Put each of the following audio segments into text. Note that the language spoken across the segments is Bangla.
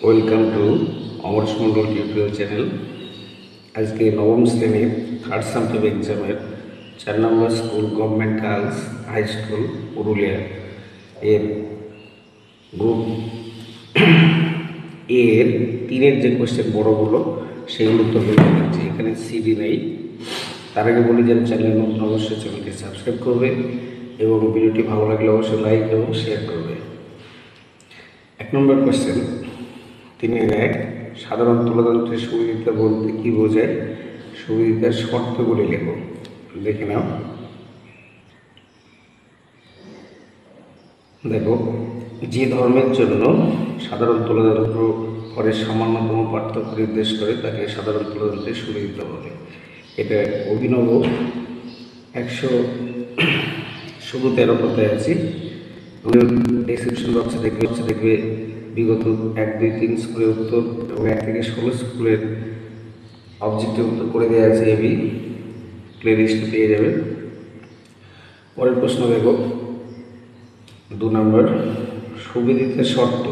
Welcome to Amaresh Mondal tutorial channel. আজকে নবম শ্রেণীর থার্ড সামটিভ এক্সামের 4 নম্বর school government girls high school Purulia এর গ্রুপ এর 3-এর যে কোয়েশ্চেন বড়গুলো সেগুলো উত্তর করতে পারছি। এখানে সিডি নেই। তার আগে বলি যারা চ্যানেল নতুন অবশ্যই চ্যানেলটি সাবস্ক্রাইব করবে এবং ভিডিওটি ভালো লাগলে অবশ্যই লাইক এবং শেয়ার করবে। 1 নম্বর কোয়েশ্চেন, 3-এর সাধারণ তুলাযন্ত্রের সুবিধা বলতে কী বোঝায়? সুবিধার শর্তগুলি লেখো। দেখে নাও। দেখো, যে ধর্মের জন্য সাধারণ তুলাযন্ত্র করে সামান্যতম পার্থক্য নির্দেশ করে তাকে সাধারণ তুলাযন্ত্রের সুবিধা বলে। এটা অভিনব 113 পাতায় আছে। ডেসক্রিপশন বক্সে দেখবে বিগত 1, 2, 3 স্কুলের উত্তর এবং 1 থেকে 16 স্কুলের অবজেক্টিভ উত্তর করে দেওয়া আছে। এবি প্লে লিস্টে পেয়ে যাবে। পরের প্রশ্ন দেখো, 2 নম্বর, সুবিদিতের শর্ত।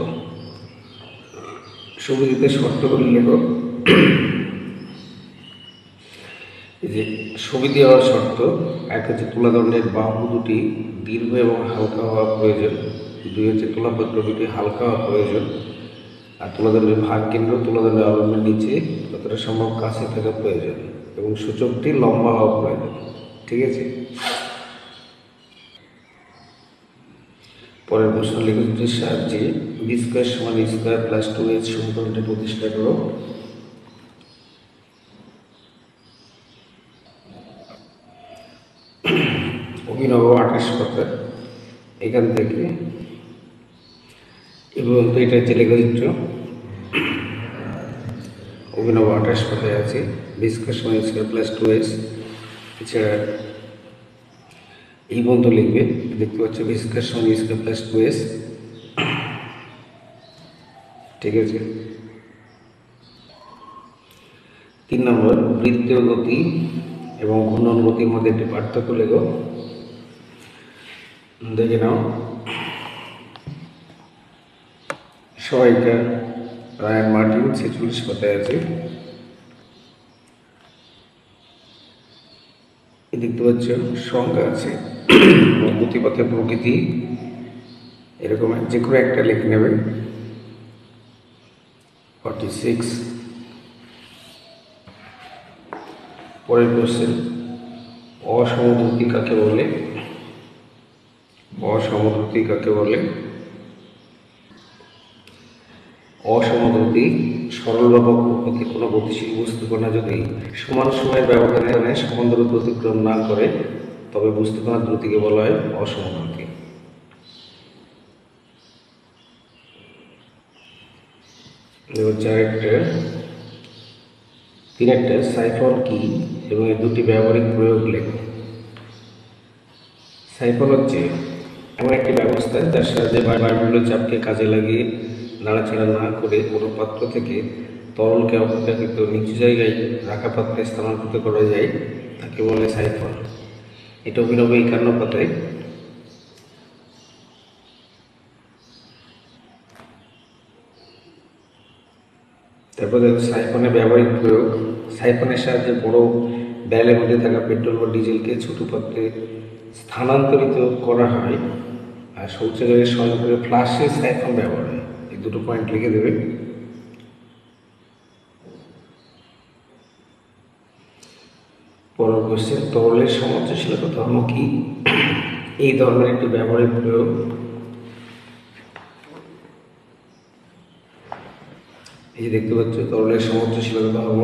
সুবিদিতের শর্তগুলি লেখো। এই যে সুবিধি হওয়ার শর্ত, এক হচ্ছে তুলাদণ্ডের বাহু দুটি দীর্ঘ এবং হালকা হওয়া প্রয়োজন। 2 হচ্ছে তুলাপত্র দুটি হালকা হওয়া প্রয়োজন। আর তুলাদণ্ডের ভাগ কেন্দ্র তুলাদণ্ডের আবরণের নিচে যতটা সম্ভব কাছে থাকা প্রয়োজন এবং সূচকটি লম্বা হওয়া প্রয়োজন। ঠিক আছে। পরের প্রশ্ন, লেখচিত্রের সাহায্যে বি স্কোয়ার সমান এ স্কোয়ার প্লাস 2h সমীকরণটি প্রতিষ্ঠা করো। অভিনব 28 পাতা। এখান থেকে এবং এটা হচ্ছে লেখচিত্র। অভিনব 28 পাতায় আছে। বি স্কোয়ার সমান এ স্কোয়ার প্লাস 2h। এছাড়া এই পর্যন্ত লিখবে। দেখতে পাচ্ছ বি স্কোয়ার সমান এ স্কোয়ার প্লাস 2h। ঠিক আছে। 3 নম্বর, বৃত্তীয় গতি এবং ঘূর্ণন গতির মধ্যে একটি পার্থক্য লেখো। দেখে নাও। সহায়িকা রায়ান মার্টিন 46 পাতায় আছে। দেখতে পাচ্ছ সংজ্ঞা আছে। গতিপথের প্রকৃতি এরকম যে কোনো একটা লিখে নেবে। 46। পরের কোশ্চেন, অসমদ্রুতি কাকে বলে? অসমদ্রুতি কাকে বলে? অসমদ্রুতি সরল বা কক্ষপথে কোনো গতিশীল বস্তুকণা যদি সমান সময়ের ব্যবধানে সমান দূরত্ব অতিক্রম না করে তবে বস্তুকণার দ্রুতিকে বলা হয় অসমদ্রুতি। তিনটা সাইফন কি এবং এর দুটি ব্যবহারিক প্রয়োগ লেখো। সাইফন হচ্ছে এমন একটি ব্যবস্থা যার সাহায্যে বায়ুমণ্ডলীয় চাপকে কাজে লাগিয়ে নাড়াচাড়া না করে কোনো পাত্র থেকে তরলকে অপেক্ষাকৃত নিচু জায়গায় রাখা পাত্রে স্থানান্তরিত করা যায়, তাকে বলে সাইফন। এটা অভিনব 51 পাতায়। তারপর দেখো সাইফনের ব্যবহারিক প্রয়োগ। সাইফনের সাহায্যে বড় ব্যারেলের মধ্যে থাকা পেট্রোল বা ডিজেলকে ছোট পাত্রে স্থানান্তরিত করা হয়। আর শৌচাগারের সহযোগে ফ্লাশে সাইফন ব্যবহার হয়। এই দুটো পয়েন্ট লিখে দেবে। পরের কোশ্চেন, তরলের সমুচ্চশীলতা ধর্ম কি? এই ধর্মের একটি ব্যবহারিক প্রয়োগ। এই যে দেখতে পাচ্ছ তরলের সমুচ্চশীলতা ধর্ম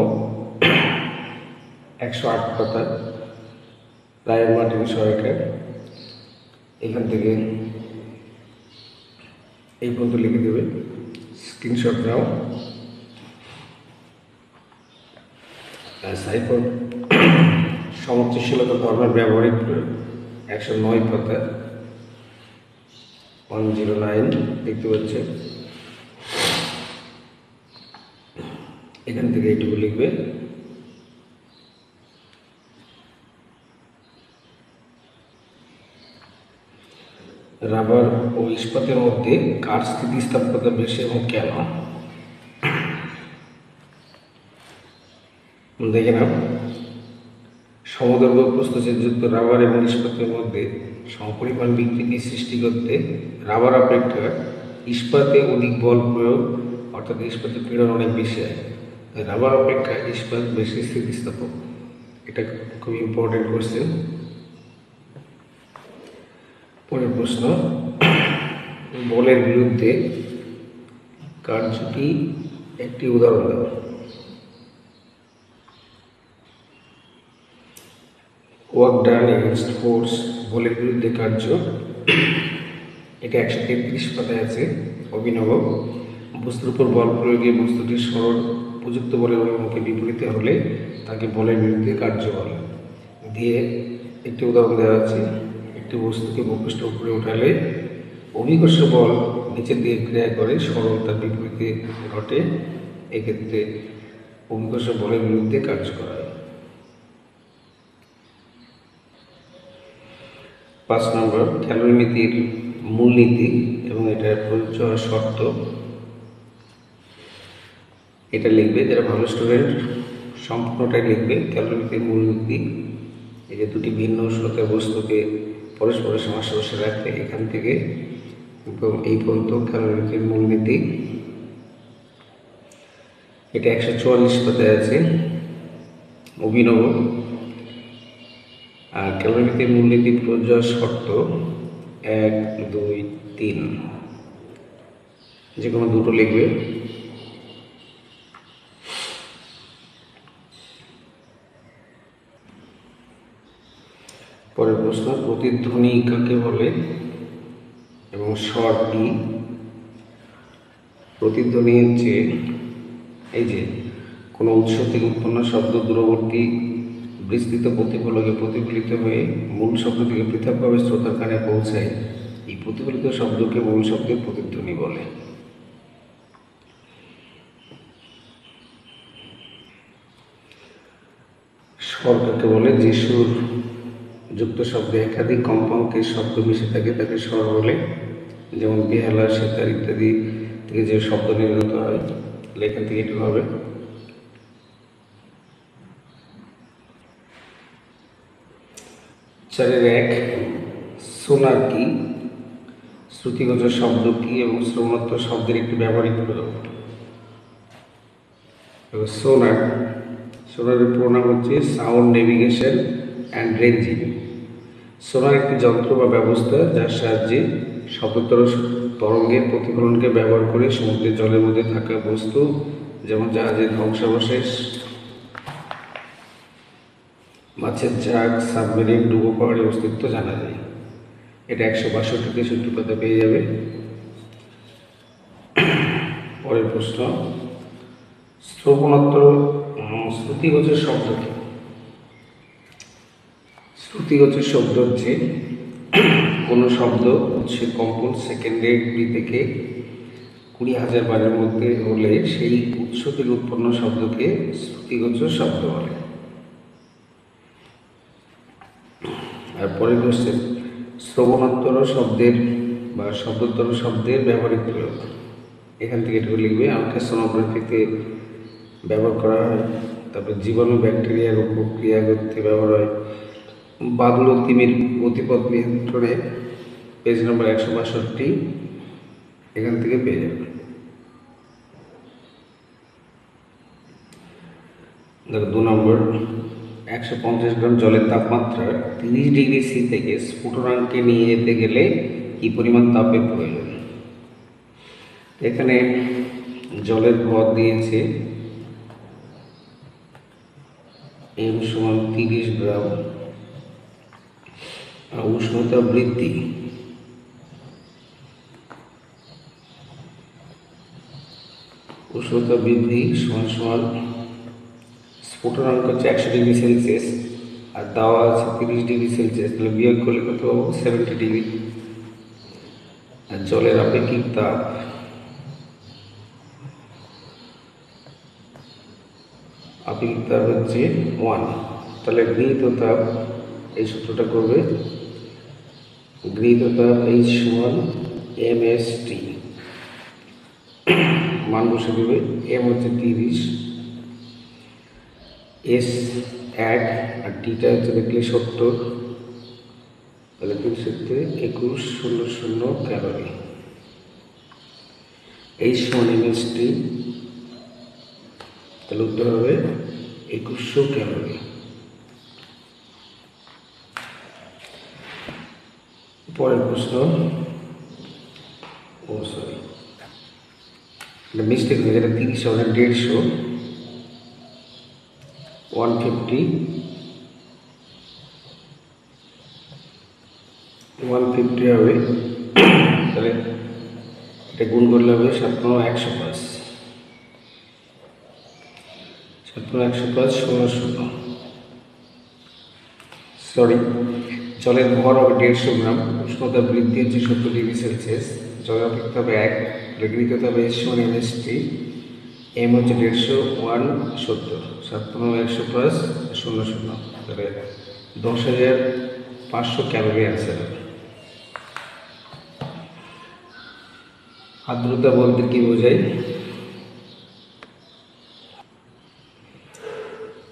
108 পাতা, রায়ান মার্টিন সহায়িকা। এখান থেকে এই পর্যন্ত লিখে দেবে। স্ক্রিনশট নাও। সাইফন সমুচ্চশীলতা ধর্মের ব্যবহারিক প্রয়োগ 109 পাতা, 109 দেখতে পাচ্ছে। এখান থেকে এইটুকু লিখবে। রাবার ও ইস্পাতের মধ্যে কার স্থিতিস্থাপকতা বেশি এবং কেন? দেখে নাও, সমদৈর্ঘ্য প্রস্থচ্ছেদযুক্ত রাবার এবং ইস্পাতের মধ্যে সমপরিমাণ বিকৃতি সৃষ্টি করতে রাবার অপেক্ষা ইস্পাতে অধিক বল প্রয়োগ, অর্থাৎ ইস্পাতের পীড়ন অনেক বেশি হয়। রাবার অপেক্ষা ইস্পাত বেশি স্থিতিস্থাপক। এটা খুব ইম্পর্টেন্ট কোশ্চেন। পরের প্রশ্ন, বলের বিরুদ্ধে কার্যটি একটি উদাহরণ দেওয়া। ওয়ার্ক ডান এগেনস্ট ফোর্স, বলের বিরুদ্ধে কার্য। এটা 133 পাতায় আছে। অভিনব, বস্তুর উপর বল প্রয়োগে বস্তুটির সরল উপযুক্ত বলের অভিমুখে বিপরীতে হলে তাকে বলের বিরুদ্ধে কার্য বলে। দিয়ে একটি উদাহরণ দেওয়া আছে, একটি বস্তুকে ভূপৃষ্ঠ উপরে উঠালে অভিকর্ষ বল নিচের দিকে ক্রিয়া করে, সরল তার বিপরীতে ঘটে। এক্ষেত্রে অভিকর্ষ বলের বিরুদ্ধে কার্য করা হয়। 5 নম্বর, ক্যালোরিমিতির মূলনীতি এবং এটার প্রযোজ্য শর্ত। এটা লিখবে, যারা ভালো স্টুডেন্ট সম্পূর্ণটাই লিখবে। ক্যালোরিমিতির মূলনীতি, এই যে দুটি ভিন্ন উষ্ণতা বস্তুকে পরস্পরের সংস্পর্শে রাখলে এখান থেকে এই পর্যন্ত ক্যালোরিমিতির মূলনীতি। এটা 144 পাতায় আছে। অভিনব, আর ক্যালোরিমিতির মূলনীতি প্রযোজ্য শর্ত 1, 2, 3, যে কোনো দুটো লিখবে। পরের প্রশ্ন, প্রতিধ্বনি কাকে বলে এবং স্বর কি? প্রতিধ্বনি হচ্ছে এই যে কোনো উৎস থেকে উৎপন্ন শব্দ দূরবর্তী বিস্তৃত প্রতিফলকে প্রতিফলিত হয়ে মূল শব্দ থেকে পৃথকভাবে শ্রোতার কানে পৌঁছায়। এই প্রতিফলিত শব্দকে মূল শব্দের প্রতিধ্বনি বলে। স্বর কাকে বলে? যে সুর যুক্ত শব্দে একাধিক কম্পাঙ্কের শব্দ মিশে থাকে তাকে স্বর বলে। যেমন বেহালা, সেতার ইত্যাদি থেকে যে শব্দ নির্গত হয়, এখান থেকে এটুকু হবে। 4-1, সোনার কি? শ্রুতিগোচর শব্দ কি এবং শ্রবণাত্মক শব্দের একটি ব্যবহারিক প্রয়োগ। সোনারের প্রণাম হচ্ছে সাউন্ড নেভিগেশন অ্যান্ড রেঞ্জিং। সোনার একটি যন্ত্র বা ব্যবস্থা যার সাহায্যে শব্দতর তরঙ্গের প্রতিফলনকে ব্যবহার করে সমুদ্রের জলের মধ্যে থাকা বস্তু, যেমন জাহাজের ধ্বংসাবশেষ, মাছের ঝাঁক, সাবমেরিন, ডুবো পাহাড়ের অস্তিত্ব জানা যায়। এটা 162-63 পাতা পেয়ে যাবে। পরের প্রশ্ন, শ্রুতিগোচর শব্দ কি? শ্রুতিগোচর শব্দ হচ্ছে কোনো শব্দ উৎসের কম্পন সেকেন্ডে 20 থেকে 20,000 বারের মধ্যে হলে সেই উৎস থেকে উৎপন্ন শব্দকে শ্রুতিগোচর শব্দ বলে। আর পরের কোশ্চেন, শ্রবণোত্তর শব্দের বা শব্দোত্তর শব্দের ব্যবহারিক প্রয়োগ। এখান থেকে এটুকু লিখবে। আলট্রাসোনোগ্রাফিতে ব্যবহার করা হয়। তারপরে জীবাণু, ব্যাকটেরিয়ার উপর ক্রিয়া করতে ব্যবহার হয়। বাদুড় ও তিমির গতিপথ নিয়ন্ত্রণে, পেজ নম্বর 162, এখান থেকে পেয়ে যাবে। দেখো 2 নম্বর, 150 গ্রাম জলের তাপমাত্রা 30 ডিগ্রি সি থেকে স্ফুটনাঙ্কে নিয়ে যেতে গেলে কি পরিমাণ তাপের প্রয়োজন? এখানে জলের ভর দিয়েছে m সমান 30 গ্রাম, আর উষ্ণতা বৃদ্ধি সমান সমান স্ফুটনাঙ্ক হচ্ছে 100 ডিগ্রি সেলসিয়াস, আর দেওয়া আছে 30 ডিগ্রি সেলসিয়াস। তাহলে বিয়োগ করলে কত পাবো? 70 ডিগ্রি। আর জলের আপেক্ষিক তাপ হচ্ছে 1। তাহলে গৃহীত তাপ, এই সূত্রটা করবে, গৃহীত তাপ H সমান mst, মান বসে দেবে। m হচ্ছে 30, এস 1 আর টিটা হচ্ছে দেখলে 70, তাহলে 21,000 ক্যালোরি। এইচ সমান এমএসটি, তাহলে উত্তর হবে 2100 ক্যালোরি। পরের প্রশ্ন, সরি এটা মিস্টেক হয়ে যেটা 30 হবে 150, 150 হবে, তাহলে এটা গুণ করলে হবে 7×105, 7×105 1600। সরি, জলের ভর হবে 150 গ্রাম, উষ্ণতা বৃদ্ধি হচ্ছে 70 ডিগ্রি সেলসিয়াস, জলের অপেক্ষা হবে 1, গৃহীত হবে এস সমান এমএসটি, এম হচ্ছে 150, 170, 7×105 00, তাহলে 10,500 ক্যালোরি আছে। আর্দ্রতা বলতে কি বোঝায়?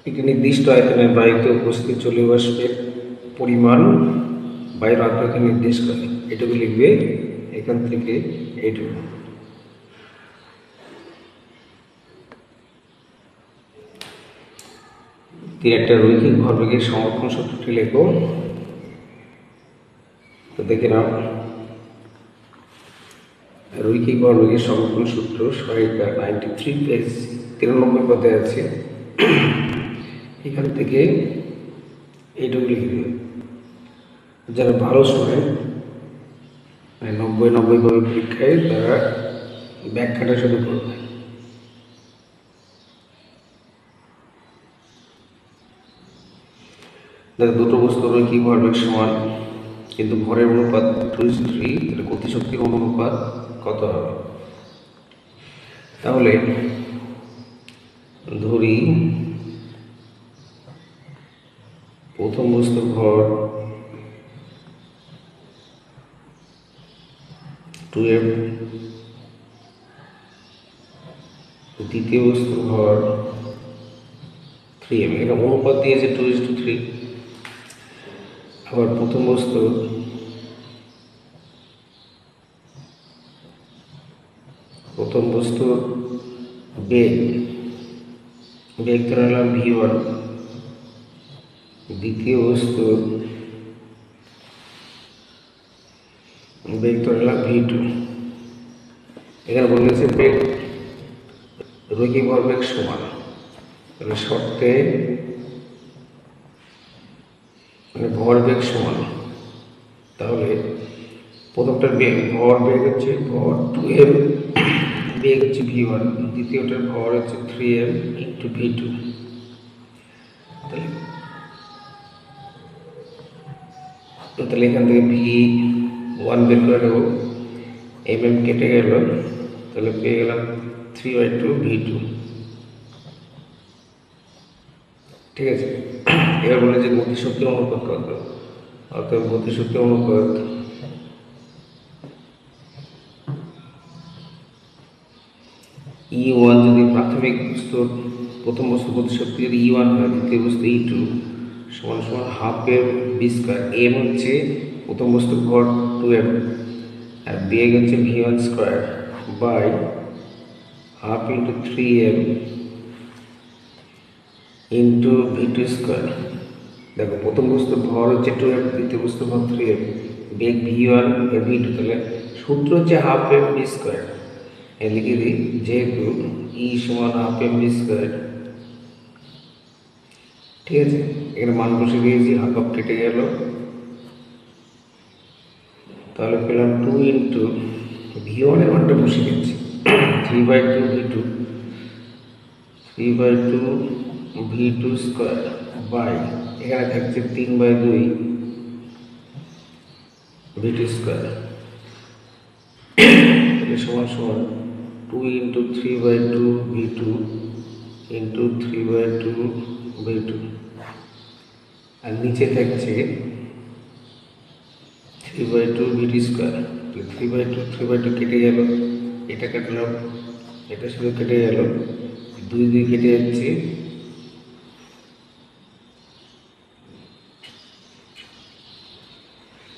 একটি নির্দিষ্ট আয়তনের বায়ুতে উপস্থিত জলীয় বাষ্পের পরিমাণ বায়ুর আর্দ্রতা নির্দেশ করে। এটুকু লিখবে এখান থেকে এইটুকু। একটা রৈখিক ভরবেগের সংরক্ষণ সূত্রটি লেখো। তো দেখে নাও, রৈখিক ভরবেগের সংরক্ষণ সূত্র সহায়িকা 93 পেজ 93 পদে আছে। এখান থেকে এইটুকু লিখে দেবে। যারা ভালো শোনে 90 ভাবে পরীক্ষায় তারা ব্যাখ্যাটা শুরু করবে। দেখো, দুটো বস্তু রৈখিক ভরবেগ সমান, কিন্তু ভরের অনুপাত 2:3, তাহলে গতিশক্তির অনুপাত কত হবে? তাহলে ধরি প্রথম বস্তুর ভর 2m, দ্বিতীয় বস্তুর ভর 3m, এটা অনুপাত দিয়েছে 2:3। আবার প্রথম বস্তুর বেগ ধরে নিলাম v1, দ্বিতীয় বস্তুর বেগ ধরে নিলাম v2। এখানে বলেছে বেগ রৈখিক ভরবেগ সমান, তাহলে শর্তে মানে ভরবেগ সমান, তাহলে প্রথমটার ভরবেগ হচ্ছে ভর 2m, বেগ হচ্ছে v1, দ্বিতীয়টার ভর হচ্ছে 3m ইন্টু v2। তাহলে এখান থেকে v1 বের করে নেব, mm কেটে গেল, তাহলে পেয়ে গেলাম 3/2 v2। ঠিক আছে, এবার বলে যে গতিশক্তির অনুপাত কত, অর্থাৎ গতিশক্তির অনুপাত E1 যদি প্রাথমিক বস্তুর প্রথম বস্তু গতিশক্তি যদি E1 হয়, দ্বিতীয় বস্তু E2 সমান সমান ½ m²। m হচ্ছে প্রথম বস্তুর ভর 2m আর বেগ হচ্ছে v1² by ½ × 3m into v2²। দেখো, প্রথম বস্তুর ভর হচ্ছে 2m, দ্বিতীয় বস্তুর ভর 3m, বেগ v1 আর v2, তাহলে সূত্র হচ্ছে ½ mv²। লিখে দিই, যেহেতু E সমান ½ mv², ঠিক আছে, এখানে মান বসে দিয়েছি, ½ কেটে গেল, তাহলে পেলাম 2 ইন্টু v1 এর মানটা বসে দিচ্ছি 3/2 v2, 3/2 v2² বাই এখানে থাকছে 3/2 v2², তাহলে সমান সমান 2 ইন্টু 3/2 v2 ইন্টু 3/2 v2, আর নিচে থাকছে 3/2 v2²। 3/2 কেটে গেল, এটা কাটলাম, এটা শুধু কেটে গেল, 2 কেটে যাচ্ছে,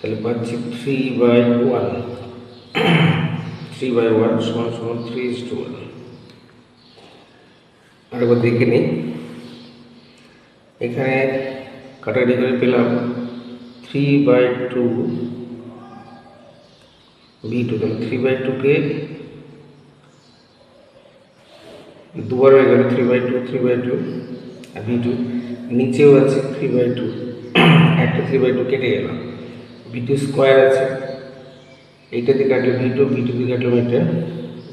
তাহলে পাচ্ছি 3/1, 3/1 সমান সমান 3:1। আরেকবার দেখে নিই, এখানে কাটাকাটি করে পেলাম 3/2 V2। তাহলে 3/2কে দুবার হয়ে গেল 3/2 আর V2 নিচেও আছে 3/2, একটা 3/2 কেটে গেল, V2 স্কোয়ার আছে, এইটা দিয়ে কাটলে V2 দিয়ে কাটলাম এটা,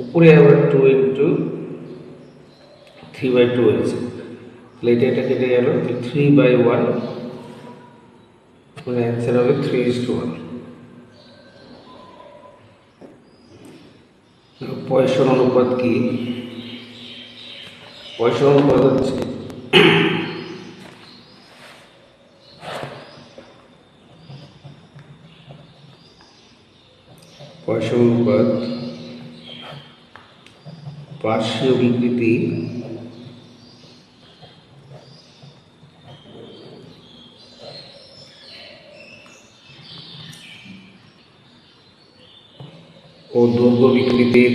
উপরে আবার 2 ইন্টু 3/2 আছে, তাহলে এটা কেটে গেল 3/1, মানে অ্যান্সার হবে 3:1। পয়সন অনুপাত কি? পয়সন অনুপাত হচ্ছে পয়সন অনুপাত পার্শ্বীয় বিকৃতি ও দৈর্ঘ্য বিকৃতির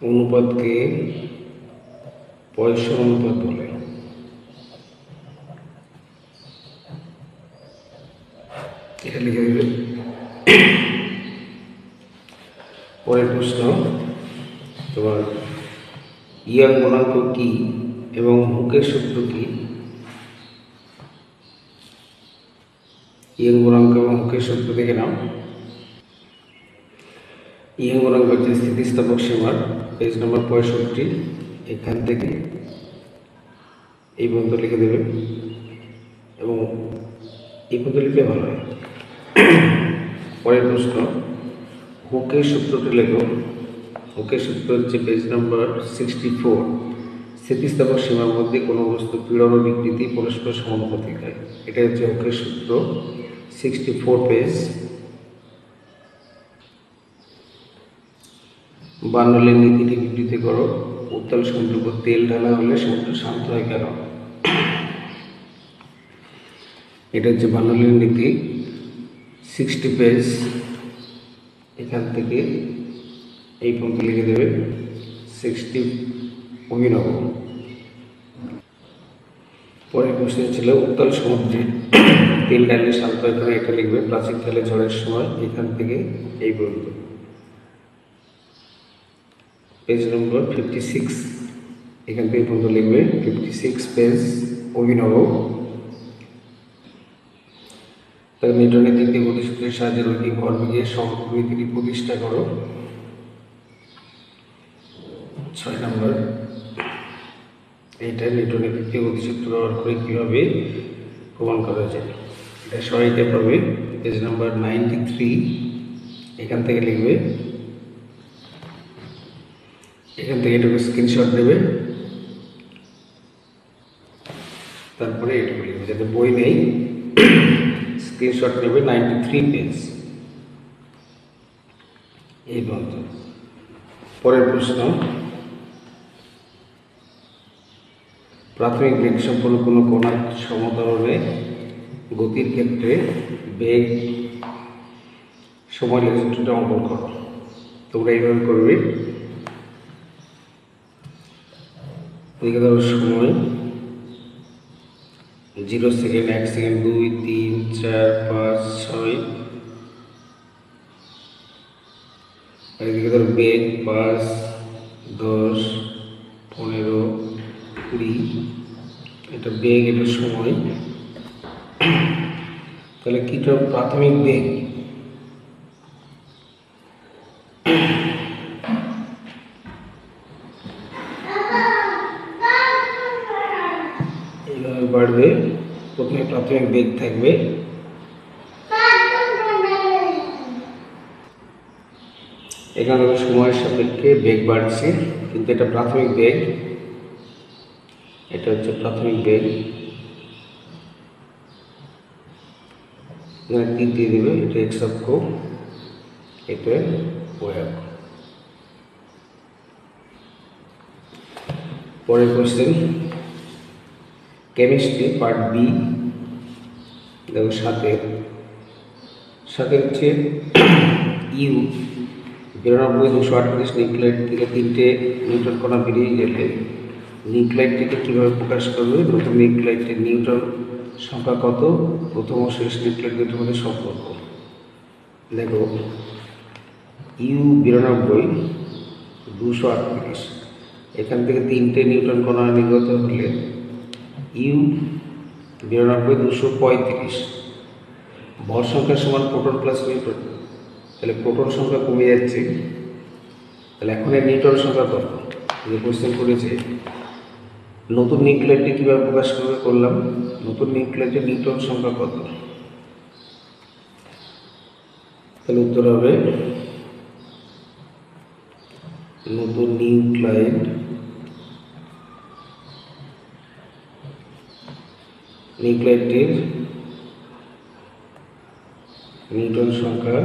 অনুপাতকে পয়সন অনুপাত বলে। এটা লিখে দেবে। পরের প্রশ্ন, তোমার ইয়াং গুণাঙ্ক কি এবং হুকের সূত্র কি? ইয়াং গুণাঙ্ক এবং হুকের সূত্র দেখে নাও। ইয়াং গুণাঙ্ক হচ্ছে স্থিতিস্থাপক সীমার পেজ নম্বর 65, এখান থেকে এই পর্যন্ত লিখে দেবে এবং এই পর্যন্ত লিখলে ভালো হয়। পরের প্রশ্ন, হুকের সূত্রটি লেখো। হুকের সূত্র হচ্ছে পেজ নম্বর 64, স্থিতিস্থাপক সীমার মধ্যে কোনো বস্তু পীড়ন ও বিকৃতি পরস্পর সমানুপাতিক হয়। এটা হচ্ছে হুকের সূত্র, 64 পেজ। বার্নৌলির নীতিটি বিবৃত করো। উত্তাল সমুদ্রের উপর তেল ঢালা হলে সমুদ্র শান্ত হয় কেন? এটা হচ্ছে বার্নৌলির নীতি, 60 পেজ, এখান থেকে এই পর্যন্ত লিখে দেবে 60 অভিনব। পরের প্রশ্ন ছিল উত্তাল সমুদ্রে তেল ঢাললে শান্ত হয় কেন? এটা লিখবে প্রাচীনকালে ঝড়ের সময়, এখান থেকে এই পর্যন্ত, পেজ নম্বর 56, এখান থেকে পর্যন্ত লিখবে 56 পেজ অভিনব। তাহলে নিউটনের তৃতীয় গতিসূত্রের সাহায্যে রৈখিক ভরবেগের সমমিতিটি প্রতিষ্ঠা করো। 6 নম্বর, এইটা নিউটনের তৃতীয় গতিসূত্র ব্যবহার করে কীভাবে প্রমাণ করা যায়, এটা সহায়িকা পাবে পেজ নাম্বার 93, এখান থেকে লিখবে, এখান থেকে এটুকু স্ক্রিনশট দেবে, তারপরে এটুকু লিখবে, যাতে বই নেই স্ক্রিনশট নেবে 93 পেজ এই পর্যন্ত। পরের প্রশ্ন, প্রাথমিক বেগ সম্পন্ন কোনো কণার সমতলে গতির ক্ষেত্রে বেগ সময় লেখচিত্রটা অঙ্কন করো। তোমরা এইভাবে করবে, লিখে দেবো সময় 0 সেকেন্ড, 1 সেকেন্ড, 2, 3, 4, 5, 6, আর এদিকে ধরো বেগ 5, 10, 15, 20, এটা বেগ, এটা সময়। তাহলে কিটা প্রাথমিক বেগ, এইভাবে বাড়বে, প্রথমে প্রাথমিক বেগ থাকবে, এখানে সময়ের সাপেক্ষে বেগ বাড়ছে, কিন্তু এটা প্রাথমিক বেগ, এটা হচ্ছে প্রাথমিক বেগ। এখানে টি দিয়ে দেবে, এটা এক্স অক্ষ, এটা ওয়াই অক্ষ। পরের কোশ্চেন কেমিস্ট্রি পার্ট বি, দেখো সাথে হচ্ছে ইউ 92 238 নিউক্লাইড থেকে 3টে নিউট্রন কণা বেরিয়ে গেলে নিউক্লাইডটিকে কীভাবে প্রকাশ করবে? নতুন নিউক্লাইডের নিউট্রন সংখ্যা কত? প্রথম ও শেষ নিউক্লাইড দুটোর মধ্যে সম্পর্ক। দেখো ইউ 92 238, এখান থেকে 3টে নিউট্রন কণা নির্গত হলে ইউ 92 235, ভর সংখ্যা সমান প্রোটন প্লাস নিউট্রন, তাহলে প্রোটন সংখ্যা কমে যাচ্ছে। তাহলে এখন এই নিউট্রন সংখ্যা কত? যে কোশ্চেন করেছে নতুন নিউক্লিয়ারটি কীভাবে প্রকাশ করলাম, নতুন নিউক্লিয়ারের নিউট্রন সংখ্যা কত? তাহলে উত্তর হবে নতুন নিউক্লিয়ারটির নিউট্রন সংখ্যা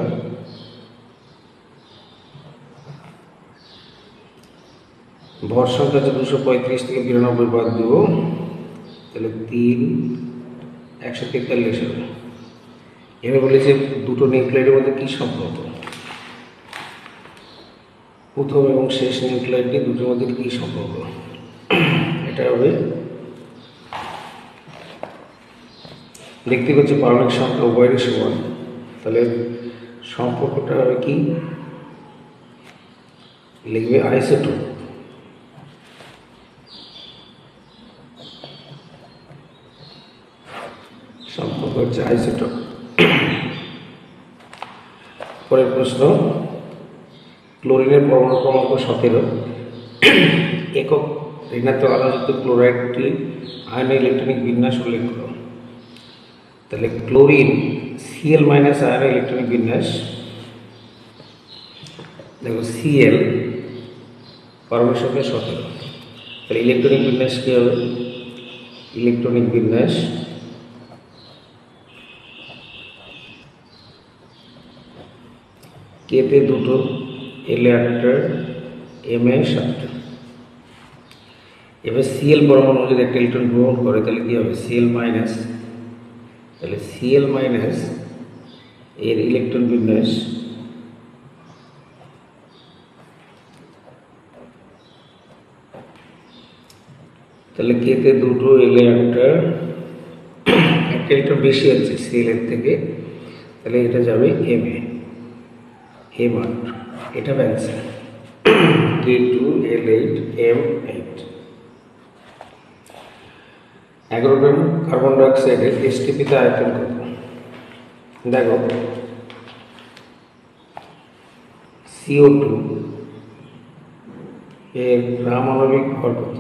ভর সংখ্যা হচ্ছে 235 থেকে 92 বাদ দেব, তাহলে 143 হবে। এবার বলেছে দুটো নিউক্লিয়ারের মধ্যে কী সম্পর্ক, প্রথম এবং শেষ নিউক্লিয়ারটি দুটোর মধ্যে কী সম্পর্ক? এটা হবে দেখতে পাচ্ছি পারমাণবিক সংখ্যা উভয়েরই সমান, তাহলে সম্পর্কটা হবে কি? লিখবে আইসোটোপ। সম্পর্ক হচ্ছে আইসোটোপ। পরের প্রশ্ন ক্লোরিনের পরমাণু ক্রমাঙ্ক 17, একক ঋণাত্মক আধানযুক্ত ক্লোরাইডটি আয়ন ইলেকট্রনিক বিন্যাস উল্লেখ করো। তাহলে chlorine Cl minus ion electronic বিন্যাস, দেখো Cl পরমাণু সংখ্যা 17, তাহলে ইলেকট্রনিক বিন্যাস কী হবে? ইলেকট্রনিক বিন্যাস কেতে দুটো, এলে 8টা, এম এ 7টা। এবার Cl পরমাণু যদি একটা ইলেকট্রন গ্রহণ করে তাহলে কী হবে? Cl মাইনাস, তাহলে Cl মাইনাস এর ইলেকট্রন বিন্যাস তাহলে কেতে দুটো, এলে 8টা, একটা ইলেকট্রন বেশি আছে Cl এর থেকে, তাহলে এটা যাবে এম এ, M8, এটা ব্যান্সার K2L8 M8। 11 গ্রাম কার্বন ডাইঅক্সাইডের এসটিপিতে আয়তন কত? দেখো CO2 এর গ্রাম আণবিক ভর কত?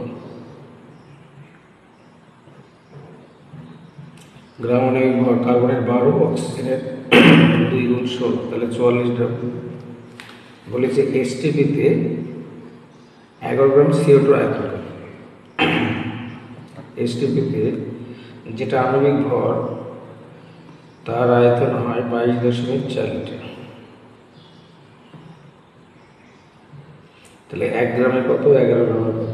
গ্রাম আণবিক ভর কার্বনের 12, অক্সিজেনের 2 গুণ 16, তাহলে 44 গ্রাম। বলেছে এসটিপিতে 11 গ্রাম CO2 আয়তন। এসটিপিতে যেটা আণবিক ভর তার আয়তন হয় 22.4 লিটার। তাহলে 1 গ্রামে কত, 11 গ্রামে কত?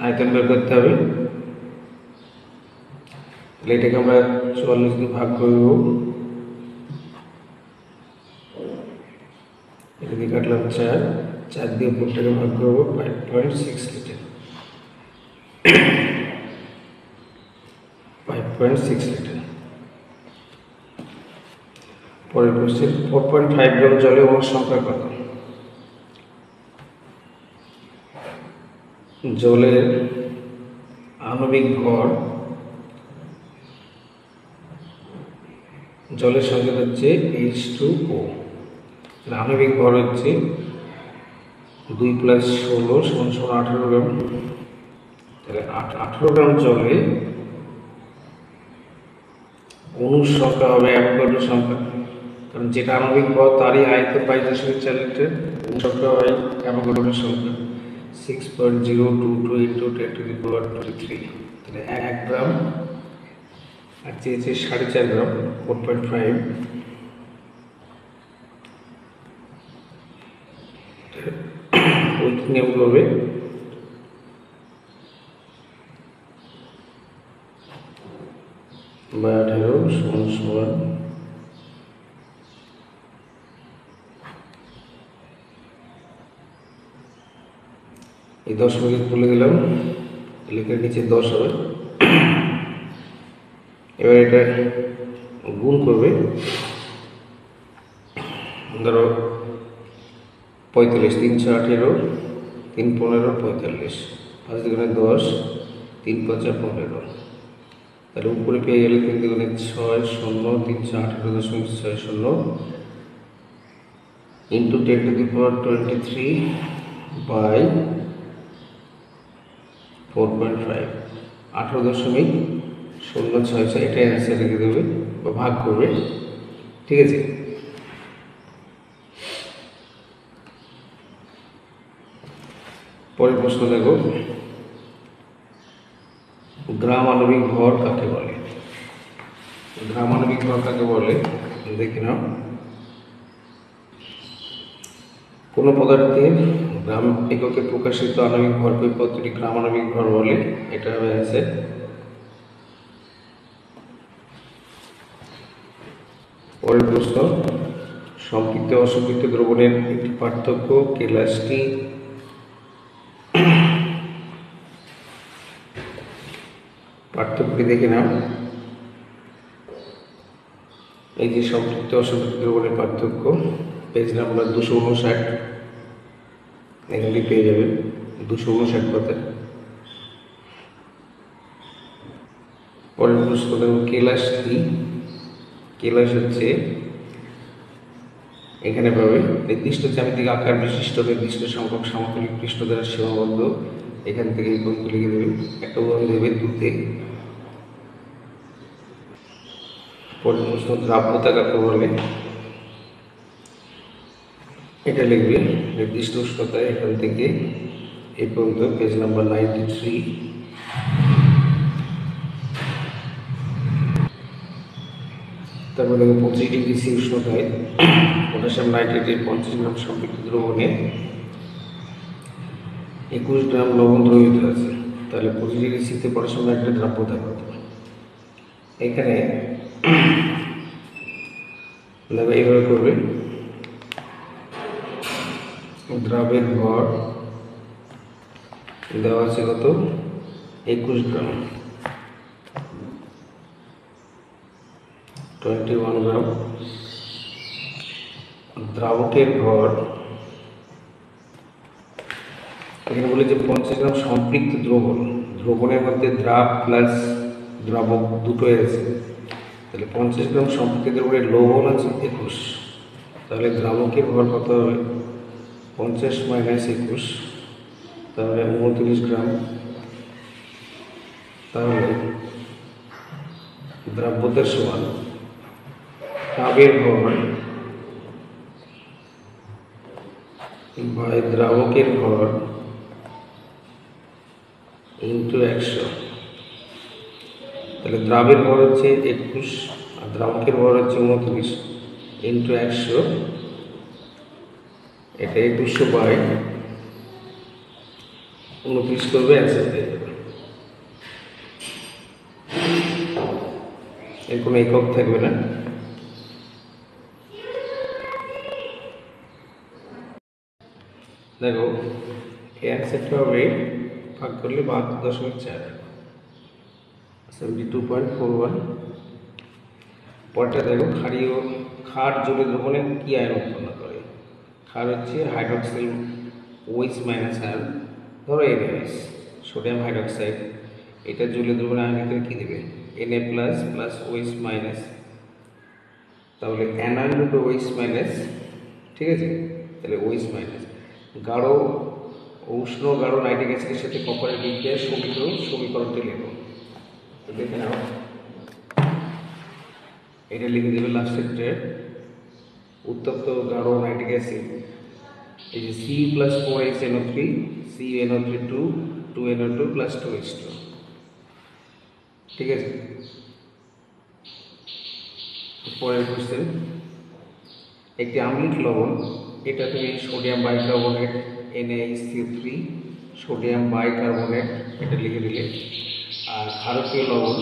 আয়তন বের করতে হবে। তাহলে এটাকে আমরা 44 দিয়ে ভাগ করব, এটা দিয়ে কাটলাম 4 দিয়ে পুরোটাকে ভাগ করবো 5.6 লিটার। 5.6 লিটার। পরের কোশ্চেন 4.5 গ্রাম জলে অণুর সংখ্যা কত? জলের আণবিক ভর, জলের সংখ্যা হচ্ছে H2O, আণবিক ভর হচ্ছে 2 + 16 = 18 গ্রাম। তাহলে 18 গ্রাম জলে অণুর সংখ্যা হবে অ্যাভোগাড্রো সংখ্যা, কারণ যেটা আণবিক ভর তারই আয়তন 22.4 লিটার, অণুর সংখ্যা হয় অ্যাভোগাড্রোর সংখ্যা 6.022 × 10⁻23। তাহলে 1 গ্রাম আর চেয়েছে 4.5 গ্রাম, 4.5। ওই নিয়ম করবে বাই 18 সমান সমান এই 10 মিনিট তুলে দিলাম, লেখার নিচে 10 হবে। এবার এটা গুণ করবে, ধরো 45, 3 × 18, 3 × 15, 45, 5 × 10, 3 × 5 = 15। তাহলে উপরে পেয়ে গেলে 3 × 6 0, 3 × 18.60 ইন্টু 10⁻23 বাই 4.5, 18.066, এটাই অ্যান্সার লিখে দেবে বা ভাগ করবে। ঠিক আছে, পরের প্রশ্ন দেখো, গ্রাম আণবিক ভর কাকে বলে? গ্রাম আণবিক ভর কাকে বলে দেখে নাও। কোনো পদার্থের গ্রাম এককে প্রকাশিত আণবিক ভরকে পদ্ধতি গ্রাম আণবিক ভর বলে। এটা হবে অ্যান্সার। পরের প্রশ্ন, সম্পৃক্ত অসম্পৃক্ত দ্রবণের একটি পার্থক্য কেলাসটি পার্থক্যটি দেখে নাও। এই যে সম্পৃক্ত অসম্পৃক্ত দ্রবণের পার্থক্য, পেজ নাম্বার 259, এখানে পেয়ে যাবে 259 পাতা। পরের প্রশ্ন দেখো, কেলাস কি? কেলাস হচ্ছে, এখানে পাবে নির্দিষ্ট জ্যামিতিক আকার বিশিষ্ট নির্দিষ্ট সংখ্যক সমতলিক পৃষ্ঠ দ্বারা সীমাবদ্ধ। এখান থেকে এই পর্যন্ত লিখে দেবে, একটা উদাহরণ দেবে দুতে। পরের প্রশ্ন, দ্রাব্যতা কাকে বলে? এটা লিখবে নির্দিষ্ট উষ্ণতায় এখান থেকে এই পর্যন্ত, পেজ নাম্বার 93। তারপর দেখো 25°C উষ্ণতায় পটাশিয়াম নাইট্রেটের 50 গ্রাম সম্পৃক্ত দ্রবণে 21 গ্রাম লবণ দ্রবীভূত আছে। তাহলে 25°C পটাশিয়াম নাইট্রেট দ্রাব্যতা কত? এখানে দেখো এইভাবে করবে, দ্রাবের ভর দেওয়া আছে কত? 21 গ্রাম, 21 গ্রাম। দ্রাবকের ভর এখানে বলে যে 50 গ্রাম সম্পৃক্ত দ্রবণ, দ্রবণের মধ্যে দ্রাব প্লাস দ্রাবক দুটোই আছে। তাহলে 50 গ্রাম সম্পৃক্ত দ্রবণের লবণ আছে 21, তাহলে দ্রাবকের ভর কত হবে? 50 - 21, তাহলে 29 গ্রাম। তাহলে দ্রাব্যতার সমান দ্রাবের ভর বাই দ্রাবকের ভর ইন্টু 100। তাহলে দ্রাবের ভর হচ্ছে 21 আর দ্রাবকের ভর হচ্ছে 29 ইন্টু 100। এটা 2100 বাই 29 করবে, অ্যান্সার পেয়ে যাবে। এর কোনো একক থাকবে না। দেখো এই অ্যান্সারটা হবে ভাগ করলে 72.4, 72.41। পরটা দেখো, ক্ষারীয় ক্ষার জলীয় দ্রবণে কি আয়ন উৎপন্ন করে? ক্ষার হচ্ছে হাইড্রক্সিল OH মাইনাস আয়ন, ধরো NaOH, সোডিয়াম হাইড্রক্সাইড। এটা জলীয় দ্রবণে আয়ন ভিতরে কী দেবে? Na plus plus OH minus, তাহলে অ্যানায়ন রূপে OH মাইনাস। ঠিক আছে, তাহলে OH মাইনাস। গাঢ় উষ্ণ গাঢ় নাইট্রিক অ্যাসিডের সাথে কপারের বিক্রিয়ায় সমীকরণটি লেখো। তো দেখে নাও, এটা লিখে দেবে লাস্টেরটা, উত্তপ্ত গাঢ় নাইট্রিক অ্যাসিড, এই যে C+4HNO3, CnO3 2, 2NO2 + 2H2। ঠিক আছে, পরের কোশ্চেন, একটি আম্লিক লবণ, এটা তুমি sodium bicarbonate NaHCl3, sodium bicarbonate এটা লিখে দিলে। আর ক্ষারকীয় লবণ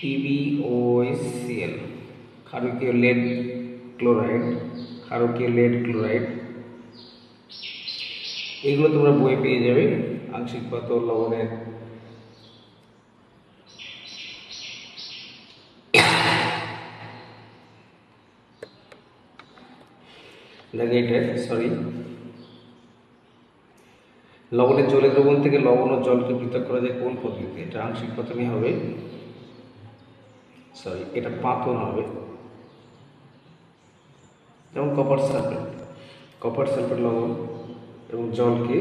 PbOCl, ক্ষারকীয় লেড ক্লোরাইড, ক্ষারকীয় লেড ক্লোরাইড, এগুলো তোমরা বই পেয়ে যাবে। আংশিক পাতল লবণের লবণের জলের দ্রবণ থেকে লবণ ও জলকে পৃথক করা যায় কোন পদ্ধতিতে? এটা আংশিক পাতনই হবে, এটা পাতন হবে। যেমন কপার সালফেট লবণ এবং জলকে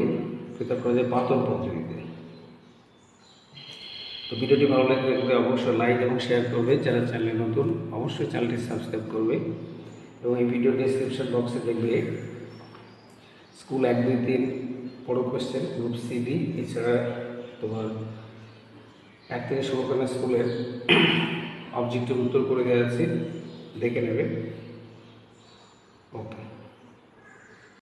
পৃথক করা যায় পাতন পদ্ধতিতে। তো ভিডিওটি ভালো লাগলে অবশ্যই লাইক এবং শেয়ার করবে। যারা চ্যানেলে নতুন অবশ্যই চ্যানেলটি সাবস্ক্রাইব করবে এবং এই ভিডিও ডেসক্রিপশন বক্সে দেখবে স্কুল 1, 2, 3 বড় কোয়েশ্চেন গ্রুপ সিডি, এছাড়া তোমার 1 থেকে শুরু করে স্কুলের অবজেক্টিভ উত্তর করে দেওয়া আছে, দেখে নেবে। ওকে।